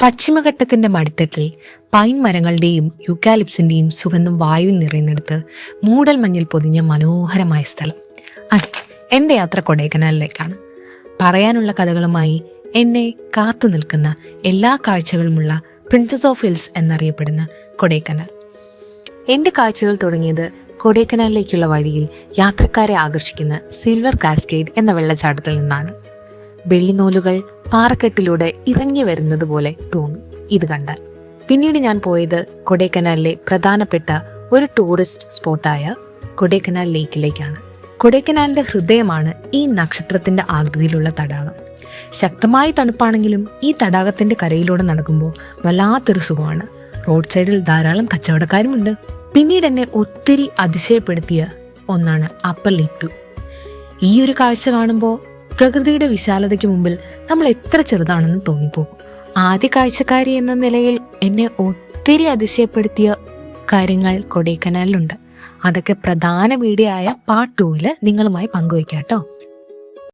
പശ്ചിമഘട്ടത്തിന്റെ മടിത്തട്ടിൽ പൈൻ മരങ്ങളുടെയും യൂക്കാലിപ്സിന്റെയും സുഗന്ധം വായുവിൽ നിറയുന്നിടത്ത് മൂടൽ മഞ്ഞിൽ പൊതിഞ്ഞ മനോഹരമായ സ്ഥലം. അതെ, എന്റെ യാത്ര കൊടൈക്കനാലിലേക്കാണ്. പറയാനുള്ള കഥകളുമായി എന്നെ കാത്തു നിൽക്കുന്ന എല്ലാ കാഴ്ചകളുമുള്ള പ്രിൻസസ് ഓഫ് ഹിൽസ് എന്നറിയപ്പെടുന്ന കൊടൈക്കനാൽ. എന്റെ കാഴ്ചകൾ തുടങ്ങിയത് കൊടൈക്കനാലിലേക്കുള്ള വഴിയിൽ യാത്രക്കാരെ ആകർഷിക്കുന്ന സിൽവർ കാസ്കേഡ് എന്ന വെള്ളച്ചാട്ടത്തിൽ നിന്നാണ്. വെള്ളിനൂലുകൾ പാറക്കെട്ടിലൂടെ ഇറങ്ങി വരുന്നത് പോലെ തോന്നും ഇത് കണ്ടാൽ. പിന്നീട് ഞാൻ പോയത് കൊടൈക്കനാലിലെ പ്രധാനപ്പെട്ട ഒരു ടൂറിസ്റ്റ് സ്പോട്ടായ കൊടൈക്കനാൽ ലേക്കിലേക്കാണ്. കൊടൈക്കനാലിന്റെ ഹൃദയമാണ് ഈ നക്ഷത്രത്തിന്റെ ആകൃതിയിലുള്ള തടാകം. ശക്തമായ തണുപ്പാണെങ്കിലും ഈ തടാകത്തിന്റെ കരയിലൂടെ നടക്കുമ്പോൾ വല്ലാത്തൊരു സുഖമാണ്. റോഡ് സൈഡിൽ ധാരാളം കച്ചവടക്കാരുമുണ്ട്. പിന്നീട് എന്നെ ഒത്തിരി അതിശയപ്പെടുത്തിയ ഒന്നാണ് അപ്പർ ലേക്ക് വ്യൂ. ഈ ഒരു കാഴ്ച കാണുമ്പോൾ പ്രകൃതിയുടെ വിശാലതയ്ക്ക് മുമ്പിൽ നമ്മൾ എത്ര ചെറുതാണെന്ന് തോന്നിപ്പോകും. ആദ്യ കാഴ്ചക്കാരി എന്ന നിലയിൽ എന്നെ ഒത്തിരി അതിശയപ്പെടുത്തിയ കാര്യങ്ങൾ കൊടൈക്കനാലിലുണ്ട്. അതൊക്കെ പ്രധാന വീഡിയോ ആയ പാർട്ട് 2 നിങ്ങളുമായി പങ്കുവയ്ക്കാം കേട്ടോ.